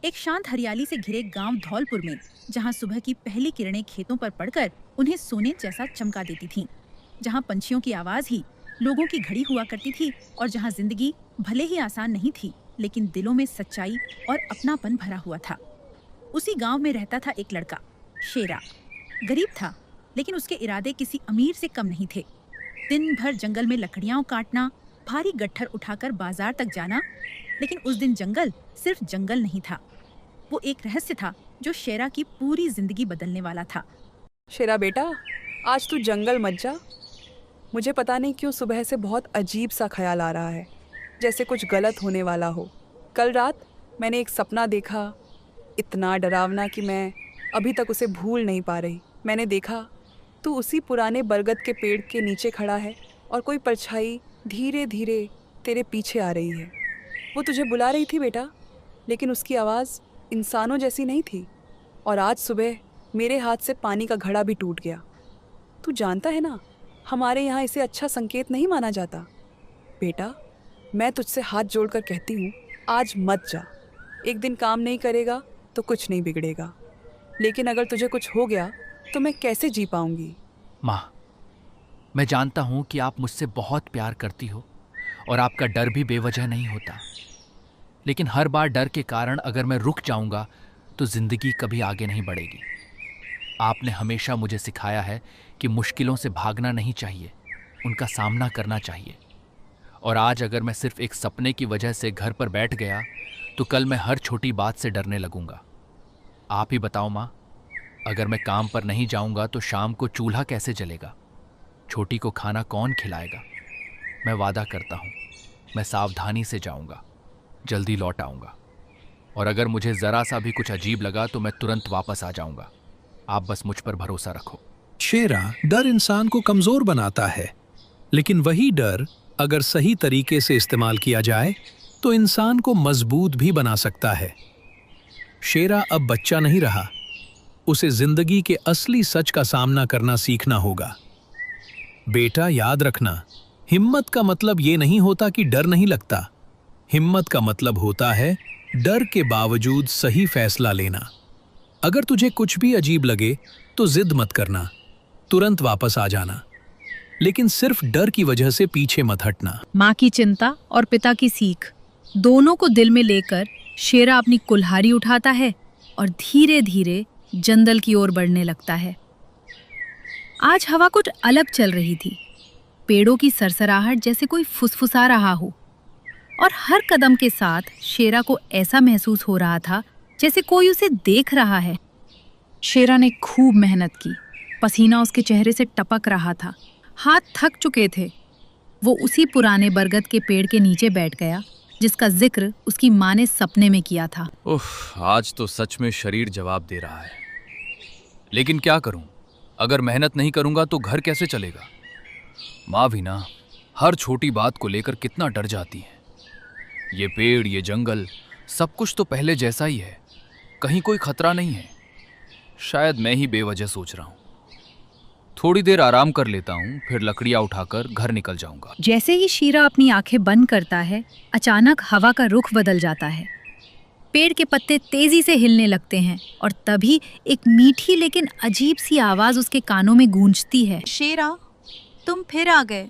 एक शांत हरियाली से घिरे गांव धौलपुर में, जहां सुबह की पहली किरणें खेतों पर पड़कर उन्हें सोने जैसा चमका देती थीं, जहां पंछियों की आवाज ही लोगों की घड़ी हुआ करती थी, और जहां जिंदगी भले ही आसान नहीं थी, लेकिन दिलों में सच्चाई और अपनापन भरा हुआ था। उसी गांव में रहता था एक लड़का, शेरा। गरीब था, लेकिन उसके इरादे किसी अमीर से कम नहीं थे। दिन भर जंगल में लकड़ियां काटना, भारी गट्ठर उठाकर बाजार तक जाना। लेकिन उस दिन जंगल सिर्फ जंगल नहीं था, वो एक रहस्य था जो शेरा की पूरी जिंदगी बदलने वाला था। शेरा बेटा, आज तू जंगल मत जा। मुझे पता नहीं क्यों सुबह से बहुत अजीब सा ख्याल आ रहा है, जैसे कुछ गलत होने वाला हो। कल रात मैंने एक सपना देखा, इतना डरावना कि मैं अभी तक उसे भूल नहीं पा रही। मैंने देखा तू उसी पुराने बरगद के पेड़ के नीचे खड़ा है और कोई परछाई धीरे धीरे तेरे पीछे आ रही है। वो तुझे बुला रही थी बेटा, लेकिन उसकी आवाज़ इंसानों जैसी नहीं थी। और आज सुबह मेरे हाथ से पानी का घड़ा भी टूट गया। तू जानता है ना, हमारे यहाँ इसे अच्छा संकेत नहीं माना जाता। बेटा, मैं तुझसे हाथ जोड़कर कहती हूँ, आज मत जा। एक दिन काम नहीं करेगा तो कुछ नहीं बिगड़ेगा, लेकिन अगर तुझे कुछ हो गया तो मैं कैसे जी पाऊंगी। माँ, मैं जानता हूँ कि आप मुझसे बहुत प्यार करती हो और आपका डर भी बेवजह नहीं होता, लेकिन हर बार डर के कारण अगर मैं रुक जाऊंगा तो जिंदगी कभी आगे नहीं बढ़ेगी। आपने हमेशा मुझे सिखाया है कि मुश्किलों से भागना नहीं चाहिए, उनका सामना करना चाहिए। और आज अगर मैं सिर्फ एक सपने की वजह से घर पर बैठ गया तो कल मैं हर छोटी बात से डरने लगूंगा। आप ही बताओ माँ, अगर मैं काम पर नहीं जाऊंगा तो शाम को चूल्हा कैसे जलेगा? छोटी को खाना कौन खिलाएगा? मैं वादा करता हूँ, मैं सावधानी से जाऊंगा, जल्दी लौट आऊंगा। और अगर मुझे ज़रा सा भी कुछ अजीब लगा तो मैं तुरंत वापस आ जाऊंगा। आप बस मुझ पर भरोसा रखो। शेरा, डर इंसान को कमजोर बनाता है, लेकिन वही डर अगर सही तरीके से इस्तेमाल किया जाए तो इंसान को मजबूत भी बना सकता है। शेरा अब बच्चा नहीं रहा, उसे जिंदगी के असली सच का सामना करना सीखना होगा। बेटा, याद रखना, हिम्मत का मतलब ये नहीं होता कि डर नहीं लगता। हिम्मत का मतलब होता है डर के बावजूद सही फैसला लेना। अगर तुझे कुछ भी अजीब लगे तो जिद मत करना, तुरंत वापस आ जाना, लेकिन सिर्फ डर की वजह से पीछे मत हटना। माँ की चिंता और पिता की सीख दोनों को दिल में लेकर शेरा अपनी कुल्हाड़ी उठाता है और धीरे धीरे जंगल की ओर बढ़ने लगता है। आज हवा कुछ अलग चल रही थी, पेड़ों की सरसराहट जैसे कोई फुसफुसा रहा हो, और हर कदम के साथ शेरा को ऐसा महसूस हो रहा था जैसे कोई उसे देख रहा है। शेरा ने खूब मेहनत की, पसीना उसके चेहरे से टपक रहा था, हाथ थक चुके थे। वो उसी पुराने बरगद के पेड़ के नीचे बैठ गया जिसका जिक्र उसकी माँ ने सपने में किया था। उफ, आज तो सच में शरीर जवाब दे रहा है, लेकिन क्या करूं? अगर मेहनत नहीं करूंगा तो घर कैसे चलेगा? माँ भी ना हर छोटी बात को लेकर कितना डर जाती है। ये पेड़, ये जंगल, सब कुछ तो पहले जैसा ही है, कहीं कोई खतरा नहीं है। शायद मैं ही बेवजह सोच रहा हूँ। थोड़ी देर आराम कर लेता हूँ, फिर लकड़ियाँ उठाकर घर निकल जाऊंगा। जैसे ही शेरा अपनी आंखें बंद करता है, अचानक हवा का रुख बदल जाता है। पेड़ के पत्ते तेजी से हिलने लगते हैं और तभी एक मीठी लेकिन अजीब सी आवाज उसके कानों में गूंजती है। शेरा, तुम फिर आ गए।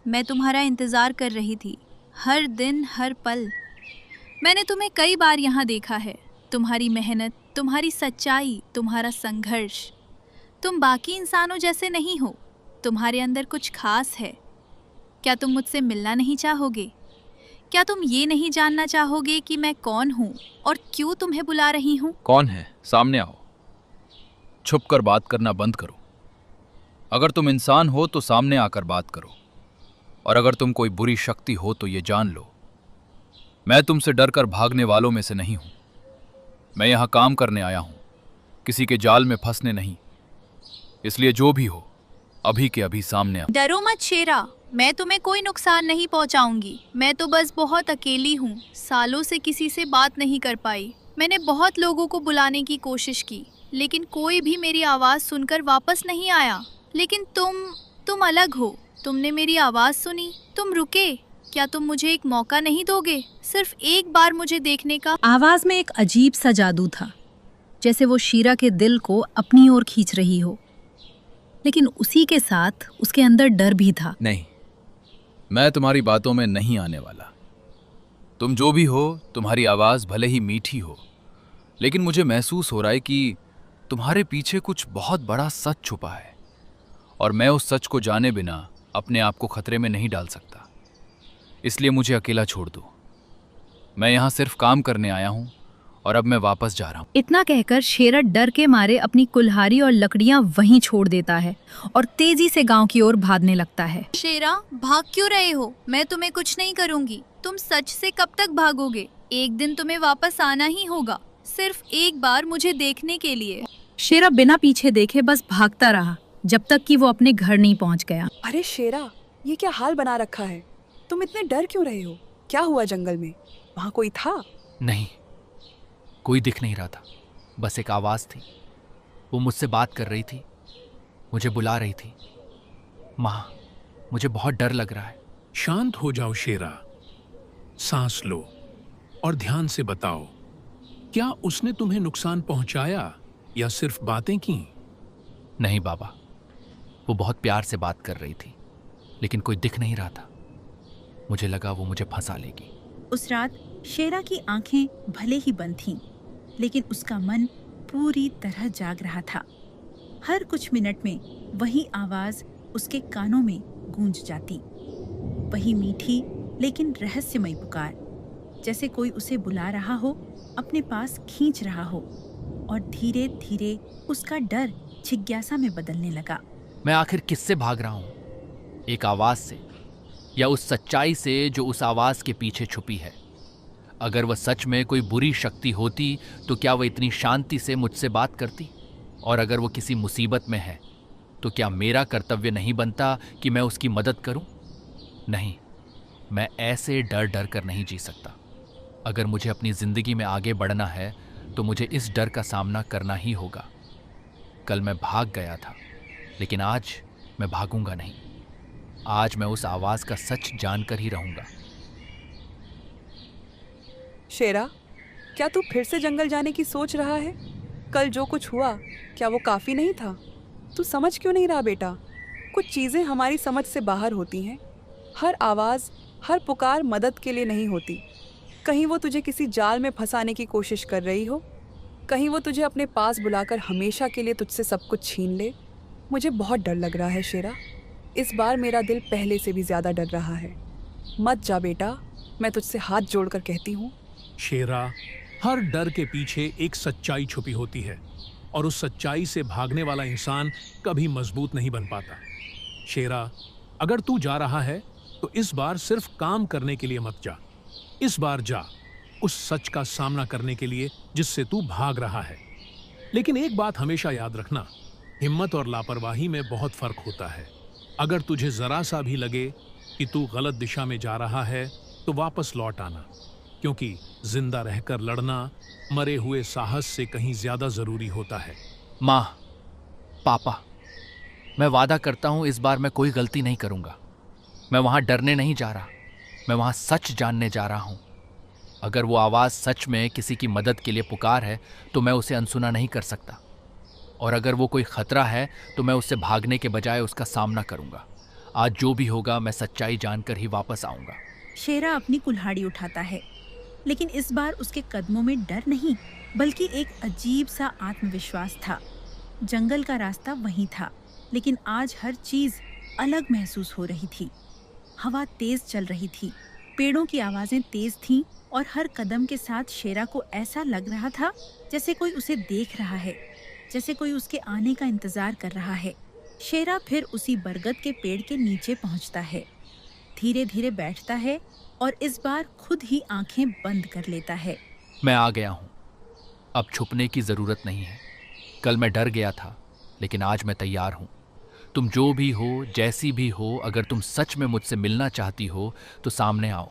मैं तुम्हारा इंतजार कर रही थी, हर दिन हर पल। मैंने तुम्हें कई बार यहाँ देखा है, तुम्हारी मेहनत, तुम्हारी सच्चाई, तुम्हारा संघर्ष। तुम बाकी इंसानों जैसे नहीं हो, तुम्हारे अंदर कुछ खास है। क्या तुम मुझसे मिलना नहीं चाहोगे? क्या तुम ये नहीं जानना चाहोगे कि मैं कौन हूँ और क्यों तुम्हें बुला रही हूँ? कौन है? सामने आओ। छुपकर बात करना बंद करो। अगर तुम इंसान हो तो सामने आकर बात करो, और अगर तुम कोई बुरी शक्ति हो तो ये जान लो, मैं तुमसे डरकर भागने वालों में से नहीं हूं। मैं यहां काम करने आया हूं, किसी के जाल में फंसने नहीं। इसलिए जो भी हो, अभी के अभी सामने आओ। डरो मत शेरा, मैं तुम्हें कोई नुकसान नहीं पहुंचाऊंगी। मैं तो बस बहुत अकेली हूँ, सालों से किसी से बात नहीं कर पाई। मैंने बहुत लोगों को बुलाने की कोशिश की, लेकिन कोई भी मेरी आवाज़ सुनकर वापस नहीं आया। लेकिन तुम अलग हो। तुमने मेरी आवाज़ सुनी, तुम रुके, क्या तुम मुझे एक मौका नहीं दोगे, सिर्फ एक बार मुझे देखने का? आवाज में एक अजीब सा जादू था, जैसे वो शीरा के दिल को अपनी ओर खींच रही हो। लेकिन उसी के साथ उसके अंदर डर भी था। नहीं, मैं तुम्हारी बातों में नहीं आने वाला। तुम जो भी हो, तुम्हारी आवाज़ भले ही मीठी हो, लेकिन मुझे महसूस हो रहा है कि तुम्हारे पीछे कुछ बहुत बड़ा सच छुपा है, और मैं उस सच को जाने बिना अपने आप को खतरे में नहीं डाल सकता। इसलिए मुझे अकेला छोड़ दो। मैं यहाँ सिर्फ काम करने आया हूँ और अब मैं वापस जा रहा हूँ। इतना कहकर शेरा डर के मारे अपनी कुल्हाड़ी और लकड़ियां वहीं छोड़ देता है और तेजी से गांव की ओर भागने लगता है। शेरा, भाग क्यों रहे हो? मैं तुम्हें कुछ नहीं करूंगी। तुम सच से कब तक भागोगे? एक दिन तुम्हें वापस आना ही होगा, सिर्फ एक बार मुझे देखने के लिए। शेरा बिना पीछे देखे बस भागता रहा जब तक कि वो अपने घर नहीं पहुंच गया। अरे शेरा, ये क्या हाल बना रखा है? तुम इतने डर क्यों रहे हो? क्या हुआ जंगल में? वहाँ कोई था? नहीं, कोई दिख नहीं रहा था। बस एक आवाज़ थी। वो मुझसे बात कर रही थी, मुझे बुला रही थी। माँ, मुझे बहुत डर लग रहा है। शांत हो जाओ शेरा, सांस लो और ध्यान से बताओ, क्या उसने तुम्हें नुकसान पहुंचाया या सिर्फ बातें की? नहीं बाबा, वो बहुत प्यार से बात कर रही थी, लेकिन कोई दिख नहीं रहा था। मुझे लगा वो मुझे फंसा लेगी। उस रात शेरा की आंखें भले ही बंद थीं, लेकिन उसका मन पूरी तरह जाग रहा था। हर कुछ मिनट में वही आवाज उसके कानों में गूंज जाती, वही मीठी लेकिन रहस्यमयी पुकार, जैसे कोई उसे बुला रहा हो, अपने पास खींच रहा हो। और धीरे धीरे उसका डर जिज्ञासा में बदलने लगा। मैं आखिर किससे भाग रहा हूँ? एक आवाज़ से, या उस सच्चाई से जो उस आवाज़ के पीछे छुपी है? अगर वह सच में कोई बुरी शक्ति होती तो क्या वह इतनी शांति से मुझसे बात करती? और अगर वो किसी मुसीबत में है तो क्या मेरा कर्तव्य नहीं बनता कि मैं उसकी मदद करूं? नहीं, मैं ऐसे डर डर कर नहीं जी सकता। अगर मुझे अपनी ज़िंदगी में आगे बढ़ना है तो मुझे इस डर का सामना करना ही होगा। कल मैं भाग गया था, लेकिन आज मैं भागूंगा नहीं। आज मैं उस आवाज़ का सच जानकर ही रहूंगा। शेरा, क्या तू फिर से जंगल जाने की सोच रहा है? कल जो कुछ हुआ, क्या वो काफ़ी नहीं था? तू समझ क्यों नहीं रहा बेटा? कुछ चीज़ें हमारी समझ से बाहर होती हैं। हर आवाज़, हर पुकार मदद के लिए नहीं होती। कहीं वो तुझे किसी जाल में फंसाने की कोशिश कर रही हो, कहीं वो तुझे अपने पास बुलाकर हमेशा के लिए तुझसे सब कुछ छीन ले। मुझे बहुत डर लग रहा है शेरा। इस बार मेरा दिल पहले से भी ज़्यादा डर रहा है। मत जा बेटा, मैं तुझसे हाथ जोड़कर कहती हूँ। शेरा, हर डर के पीछे एक सच्चाई छुपी होती है और उस सच्चाई से भागने वाला इंसान कभी मजबूत नहीं बन पाता। शेरा, अगर तू जा रहा है तो इस बार सिर्फ काम करने के लिए मत जा। इस बार जा उस सच का सामना करने के लिए जिससे तू भाग रहा है। लेकिन एक बात हमेशा याद रखना, हिम्मत और लापरवाही में बहुत फर्क होता है। अगर तुझे जरा सा भी लगे कि तू गलत दिशा में जा रहा है तो वापस लौट आना, क्योंकि जिंदा रहकर लड़ना मरे हुए साहस से कहीं ज्यादा जरूरी होता है। माँ, पापा, मैं वादा करता हूँ इस बार मैं कोई गलती नहीं करूँगा। मैं वहाँ डरने नहीं जा रहा, मैं वहाँ सच जानने जा रहा हूँ। अगर वो आवाज़ सच में किसी की मदद के लिए पुकार है तो मैं उसे अनसुना नहीं कर सकता, और अगर वो कोई खतरा है तो मैं उससे भागने के बजाय उसका सामना करूँगा। आज जो भी होगा मैं सच्चाई जानकर ही वापस आऊँगा। शेरा अपनी कुल्हाड़ी उठाता है, लेकिन इस बार उसके कदमों में डर नहीं बल्कि एक अजीब सा आत्मविश्वास था। जंगल का रास्ता वही था, लेकिन आज हर चीज अलग महसूस हो रही थी। हवा तेज चल रही थी, पेड़ों की आवाजें तेज थीं और हर कदम के साथ शेरा को ऐसा लग रहा था जैसे कोई उसे देख रहा है, जैसे कोई उसके आने का इंतजार कर रहा है। शेरा फिर उसी बरगद के पेड़ के नीचे पहुंचता है, धीरे धीरे बैठता है और इस बार खुद ही आंखें बंद कर लेता है। मैं आ गया हूँ, अब छुपने की ज़रूरत नहीं है। कल मैं डर गया था, लेकिन आज मैं तैयार हूँ। तुम जो भी हो, जैसी भी हो, अगर तुम सच में मुझसे मिलना चाहती हो तो सामने आओ।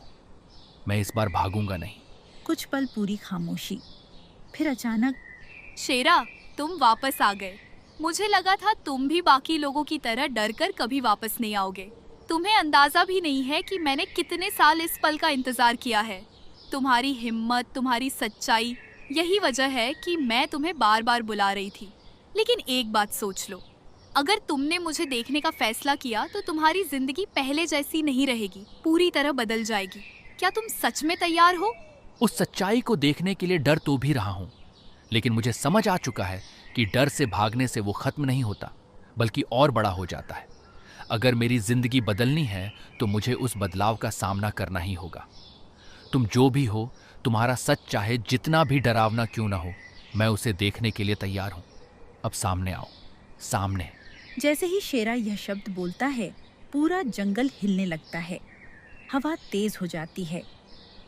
मैं इस बार भागूंगा नहीं। कुछ पल पूरी खामोशी, फिर अचानक, शेरा, तुम वापस आ गए। मुझे लगा था तुम भी बाकी लोगों की तरह डर कर कभी वापस नहीं आओगे। तुम्हें अंदाजा भी नहीं है कि मैंने कितने साल इस पल का इंतजार किया है। तुम्हारी हिम्मत, तुम्हारी सच्चाई, यही वजह है कि मैं तुम्हें बार बार बुला रही थी। लेकिन एक बात सोच लो, अगर तुमने मुझे देखने का फैसला किया तो तुम्हारी जिंदगी पहले जैसी नहीं रहेगी, पूरी तरह बदल जाएगी। क्या तुम सच में तैयार हो? उस सच्चाई को देखने के लिए डर तो भी रहा हूं, लेकिन मुझे समझ आ चुका है कि डर से भागने से वो खत्म नहीं होता, बल्कि और बड़ा हो जाता है। अगर मेरी जिंदगी बदलनी है तो मुझे उस बदलाव का सामना करना ही होगा। तुम जो भी हो, तुम्हारा सच चाहे जितना भी डरावना क्यों ना हो, मैं उसे देखने के लिए तैयार हूं। अब सामने आओ, सामने। जैसे ही शेरा यह शब्द बोलता है, पूरा जंगल हिलने लगता है। हवा तेज हो जाती है।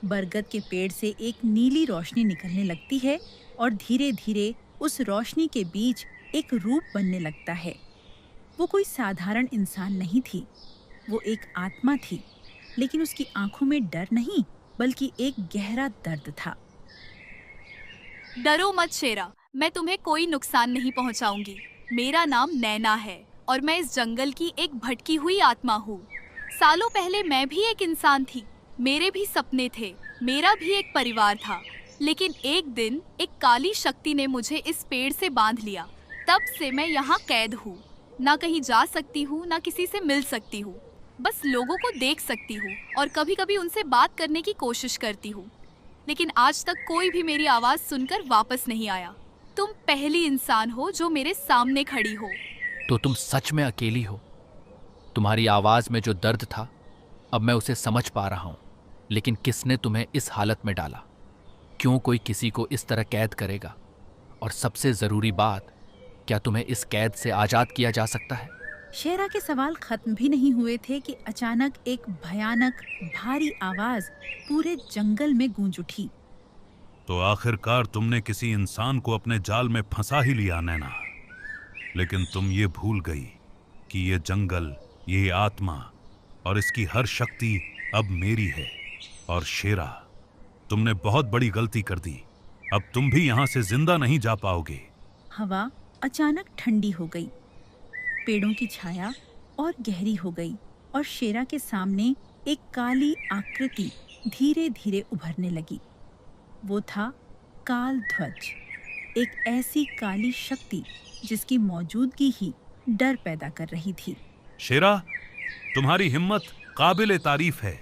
बरगद के पेड़ से एक नीली रोशनी निकलने लगती है और धीरे धीरे उस रोशनी के बीच एक रूप बनने लगता है। वो कोई साधारण इंसान नहीं थी, वो एक आत्मा थी, लेकिन उसकी आंखों में डर नहीं, बल्कि एक गहरा दर्द था। डरो मत शेरा, मैं तुम्हें कोई नुकसान नहीं पहुंचाऊंगी। मेरा नाम नैना है और मैं इस जंगल की एक भटकी हुई आत्मा हूँ। सालों पहले मैं भी एक इंसान थी, मेरे भी सपने थे, मेरा भी एक परिवार था। लेकिन एक दिन एक काली शक्ति ने मुझे इस पेड़ से बांध लिया। तब से मैं यहाँ कैद हूँ, ना कहीं जा सकती हूँ, ना किसी से मिल सकती हूँ। बस लोगों को देख सकती हूँ और कभी कभी उनसे बात करने की कोशिश करती हूँ, लेकिन आज तक कोई भी मेरी आवाज़ सुनकर वापस नहीं आया। तुम पहली इंसान हो जो मेरे सामने खड़ी हो। तो तुम सच में अकेली हो। तुम्हारी आवाज में जो दर्द था, अब मैं उसे समझ पा रहा हूं। लेकिन किसने तुम्हें इस हालत में डाला? क्यों कोई किसी को इस तरह कैद करेगा? और सबसे जरूरी बात, क्या तुम्हें इस कैद से आजाद किया जा सकता है? शेरा के सवाल खत्म भी नहीं हुए थे कि अचानक एक भयानक भारी आवाज पूरे जंगल में गूंज उठी। तो आखिरकार तुमने किसी इंसान को अपने जाल में फंसा ही लिया नैना। लेकिन तुम ये भूल गई कि ये जंगल, ये आत्मा और इसकी हर शक्ति अब मेरी है। और शेरा, तुमने बहुत बड़ी गलती कर दी। अब तुम भी यहाँ से जिंदा नहीं जा पाओगे। हवा अचानक ठंडी हो गई, पेड़ों की छाया और गहरी हो गई और शेरा के सामने एक काली आकृति धीरे धीरे उभरने लगी। वो था काल ध्वज, एक ऐसी काली शक्ति जिसकी मौजूदगी ही डर पैदा कर रही थी। शेरा, तुम्हारी हिम्मत काबिले तारीफ है,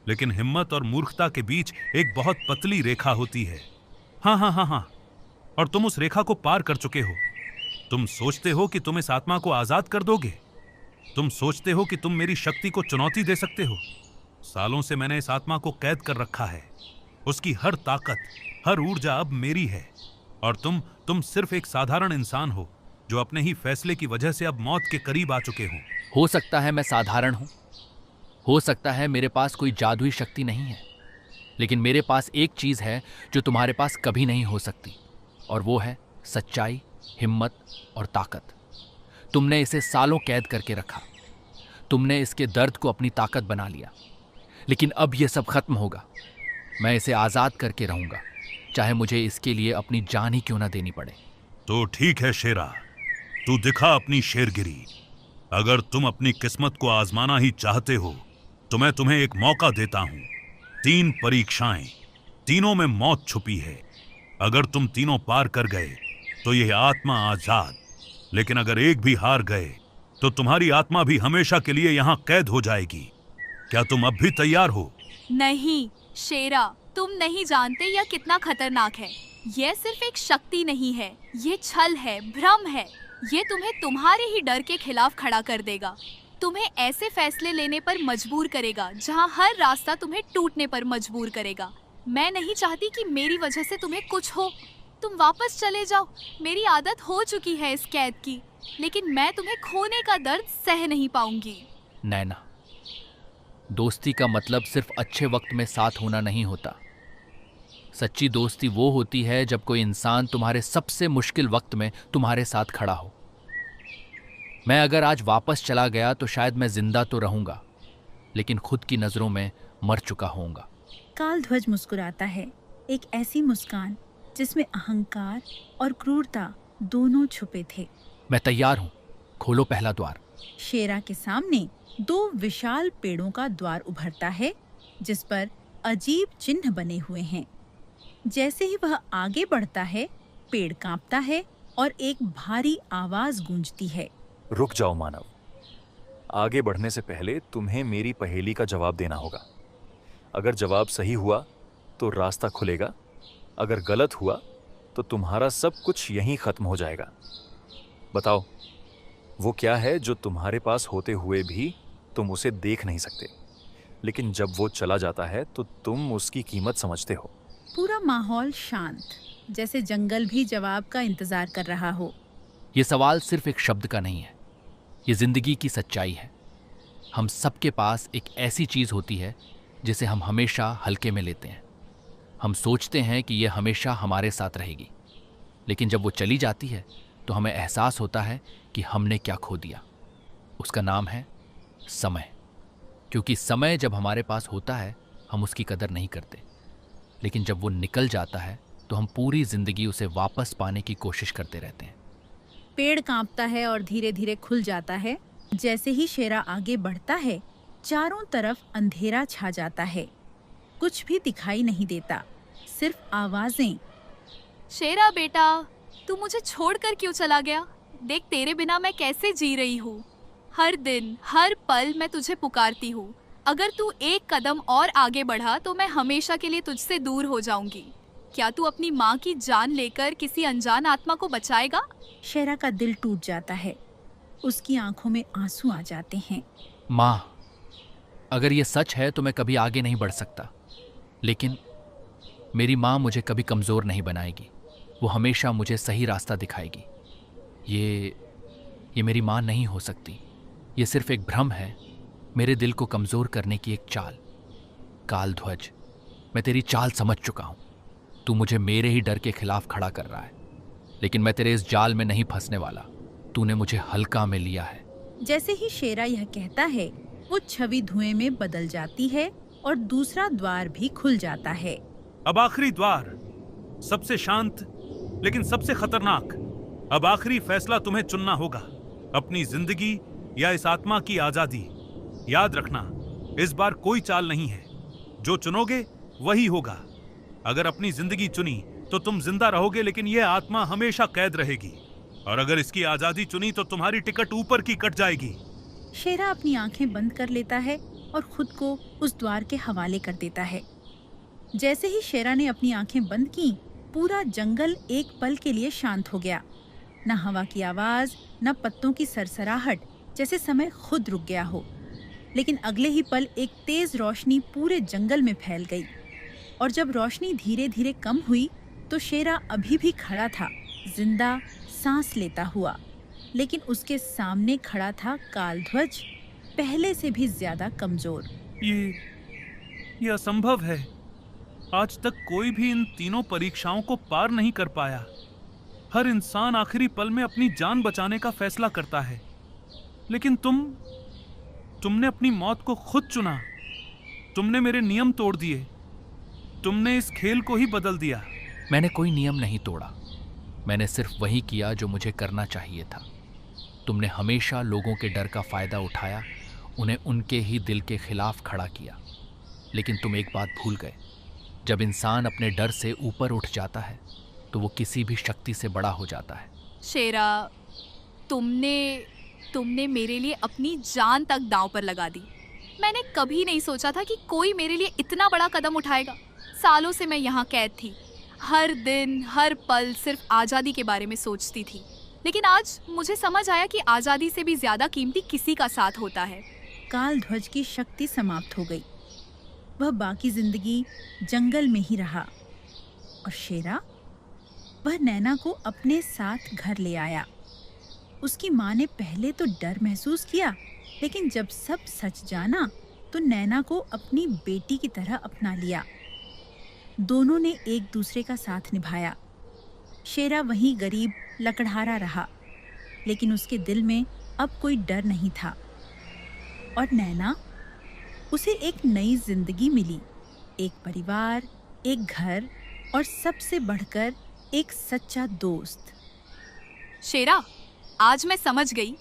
लेकिन हिम्मत और मूर्खता के बीच एक बहुत पतली रेखा होती है। हाँ, और तुम उस रेखा को पार कर चुके हो। तुम सोचते हो कि तुम इस आत्मा को आजाद कर दोगे। तुम सोचते हो कि तुम मेरी शक्ति को चुनौती दे सकते हो। सालों से मैंने इस आत्मा को कैद कर रखा है। उसकी हर ताकत, हर ऊर्जा अब मेरी है। और तुम सिर्फ एक साधारण इंसान हो जो अपने ही फैसले की वजह से अब मौत के करीब आ चुके हो सकता है मैं साधारण हूं, हो सकता है मेरे पास कोई जादुई शक्ति नहीं है, लेकिन मेरे पास एक चीज है जो तुम्हारे पास कभी नहीं हो सकती, और वो है सच्चाई, हिम्मत और ताकत। तुमने इसे सालों कैद करके रखा, तुमने इसके दर्द को अपनी ताकत बना लिया, लेकिन अब यह सब खत्म होगा। मैं इसे आजाद करके रहूंगा, चाहे मुझे इसके लिए अपनी जान ही क्यों ना देनी पड़े। तो ठीक है शेरा, तू दिखा अपनी शेरगिरी। अगर तुम अपनी किस्मत को आजमाना ही चाहते हो तो मैं तुम्हें एक मौका देता हूं। 3 परीक्षाएं, तीनों में मौत छुपी है। अगर तुम तीनों पार कर गए तो यह आत्मा आजाद, लेकिन अगर एक भी हार गए तो तुम्हारी आत्मा भी हमेशा के लिए यहाँ कैद हो जाएगी। क्या तुम अब भी तैयार हो? नहीं शेरा, तुम नहीं जानते यह कितना खतरनाक है। यह सिर्फ एक शक्ति नहीं है, ये छल है, भ्रम है। ये तुम्हें तुम्हारे ही डर के खिलाफ खड़ा कर देगा, तुम्हें ऐसे फैसले लेने पर मजबूर करेगा जहां हर रास्ता तुम्हें टूटने पर मजबूर करेगा। मैं नहीं चाहती कि मेरी वजह से तुम्हें कुछ हो। तुम वापस चले जाओ, मेरी आदत हो चुकी है इस कैद की, लेकिन मैं तुम्हें खोने का दर्द सह नहीं पाऊंगी। नैना, दोस्ती का मतलब सिर्फ अच्छे वक्त में साथ होना नहीं होता। सच्ची दोस्ती वो होती है जब कोई इंसान तुम्हारे सबसे मुश्किल वक्त में तुम्हारे साथ खड़ा हो। मैं अगर आज वापस चला गया तो शायद मैं जिंदा तो रहूंगा, लेकिन खुद की नजरों में मर चुका होऊंगा। काल ध्वज मुस्कुराता है, एक ऐसी मुस्कान जिसमें अहंकार और क्रूरता दोनों छुपे थे। मैं तैयार हूं, खोलो पहला द्वार। शेरा के सामने 2 विशाल पेड़ों का द्वार उभरता है जिस पर अजीब चिन्ह बने हुए हैं। जैसे ही वह आगे बढ़ता है, पेड़ कांपता है और एक भारी आवाज गूंजती है। रुक जाओ मानव, आगे बढ़ने से पहले तुम्हें मेरी पहेली का जवाब देना होगा। अगर जवाब सही हुआ तो रास्ता खुलेगा, अगर गलत हुआ तो तुम्हारा सब कुछ यहीं खत्म हो जाएगा। बताओ, वो क्या है जो तुम्हारे पास होते हुए भी तुम उसे देख नहीं सकते, लेकिन जब वो चला जाता है तो तुम उसकी कीमत समझते हो? पूरा माहौल शांत, जैसे जंगल भी जवाब का इंतजार कर रहा हो। ये सवाल सिर्फ एक शब्द का नहीं है, ये जिंदगी की सच्चाई है। हम सबके पास एक ऐसी चीज होती है जिसे हम हमेशा हल्के में लेते हैं। हम सोचते हैं कि यह हमेशा हमारे साथ रहेगी, लेकिन जब वो चली जाती है तो हमें एहसास होता है कि हमने क्या खो दिया। उसका नाम है समय। क्योंकि समय जब हमारे पास होता है हम उसकी कदर नहीं करते, लेकिन जब वो निकल जाता है तो हम पूरी जिंदगी उसे वापस पाने की कोशिश करते रहते हैं। पेड़ कांपता है और धीरे धीरे खुल जाता है। जैसे ही शेरा आगे बढ़ता है, चारों तरफ अंधेरा छा जाता है। कुछ भी दिखाई नहीं देता, सिर्फ आवाजें। शेरा बेटा, तू मुझे छोड़कर क्यों चला गया? देख तेरे बिना मैं कैसे जी रही हूँ। हर दिन हर पल मैं तुझे पुकारती हूँ। अगर तू एक कदम और आगे बढ़ा तो मैं हमेशा के लिए तुझसे दूर हो जाऊंगी। क्या तू अपनी माँ की जान लेकर किसी अनजान आत्मा को बचाएगा? शेरा का दिल टूट जाता है, उसकी आंखों में आंसू आ जाते हैं। माँ, अगर ये सच है तो मैं कभी आगे नहीं बढ़ सकता, लेकिन मेरी माँ मुझे कभी कमज़ोर नहीं बनाएगी। वो हमेशा मुझे सही रास्ता दिखाएगी। ये मेरी माँ नहीं हो सकती। ये सिर्फ एक भ्रम है, मेरे दिल को कमज़ोर करने की एक चाल। काल ध्वज, मैं तेरी चाल समझ चुका हूँ। तू मुझे मेरे ही डर के खिलाफ खड़ा कर रहा है, लेकिन मैं तेरे इस जाल में नहीं फंसने वाला। तूने मुझे हल्का में लिया है। जैसे ही शेरा यह कहता है, वो छवि धुएं में बदल जाती है और दूसरा द्वार भी खुल जाता है। अब आखिरी द्वार, सबसे शांत लेकिन सबसे खतरनाक। अब आखिरी फैसला तुम्हें चुनना होगा, अपनी जिंदगी या इस आत्मा की आजादी। याद रखना, इस बार कोई चाल नहीं है, जो चुनोगे वही होगा। अगर अपनी जिंदगी चुनी तो तुम जिंदा रहोगे, लेकिन यह आत्मा हमेशा कैद रहेगी। और अगर इसकी आजादी चुनी तो तुम्हारी टिकट ऊपर की कट जाएगी। शेरा अपनी आंखें बंद कर लेता है और खुद को उस द्वार के हवाले कर देता है। जैसे ही शेरा ने अपनी आंखें बंद की, पूरा जंगल एक पल के लिए शांत हो गया। न हवा की आवाज, न पत्तों की सरसराहट, जैसे समय खुद रुक गया हो। लेकिन अगले ही पल एक तेज रोशनी पूरे जंगल में फैल गई, और जब रोशनी धीरे धीरे कम हुई तो शेरा अभी भी खड़ा था, जिंदा, सांस लेता हुआ। लेकिन उसके सामने खड़ा था कालध्वज, पहले से भी ज्यादा कमजोर। ये असंभव है। आज तक कोई भी इन तीनों परीक्षाओं को पार नहीं कर पाया। हर इंसान आखिरी पल में अपनी जान बचाने का फैसला करता है, लेकिन तुमने अपनी मौत को खुद चुना। तुमने मेरे नियम तोड़ दिए। तुमने इस खेल को ही बदल दिया। मैंने कोई नियम नहीं तोड़ा, मैंने सिर्फ वही किया जो मुझे करना चाहिए था। तुमने हमेशा लोगों के डर का फायदा उठाया, उन्हें उनके ही दिल के खिलाफ खड़ा किया। लेकिन तुम एक बात भूल गए, जब इंसान अपने डर से ऊपर उठ जाता है तो वो किसी भी शक्ति से बड़ा हो जाता है। शेरा, तुमने मेरे लिए अपनी जान तक दांव पर लगा दी। मैंने कभी नहीं सोचा था कि कोई मेरे लिए इतना बड़ा कदम उठाएगा। सालों से मैं यहाँ कैद थी, हर दिन हर पल सिर्फ आज़ादी के बारे में सोचती थी। लेकिन आज मुझे समझ आया कि आज़ादी से भी ज़्यादा कीमती किसी का साथ होता है। कालध्वज की शक्ति समाप्त हो गई। वह बाकी जिंदगी जंगल में ही रहा। और शेरा, वह नैना को अपने साथ घर ले आया। उसकी माँ ने पहले तो डर महसूस किया, लेकिन जब सब सच जाना तो नैना को अपनी बेटी की तरह अपना लिया। दोनों ने एक दूसरे का साथ निभाया। शेरा वहीं गरीब लकड़हारा रहा, लेकिन उसके दिल में अब कोई डर नहीं था। और नैना, उसे एक नई जिंदगी मिली, एक परिवार, एक घर, और सबसे बढ़कर एक सच्चा दोस्त। शेरा, आज मैं समझ गई,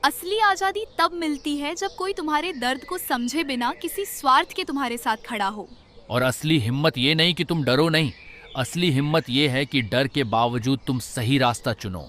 असली आजादी तब मिलती है जब कोई तुम्हारे दर्द को समझे बिना किसी स्वार्थ के तुम्हारे साथ खड़ा हो। और असली हिम्मत ये नहीं कि तुम डरो नहीं, असली हिम्मत ये है कि डर के बावजूद तुम सही रास्ता चुनो।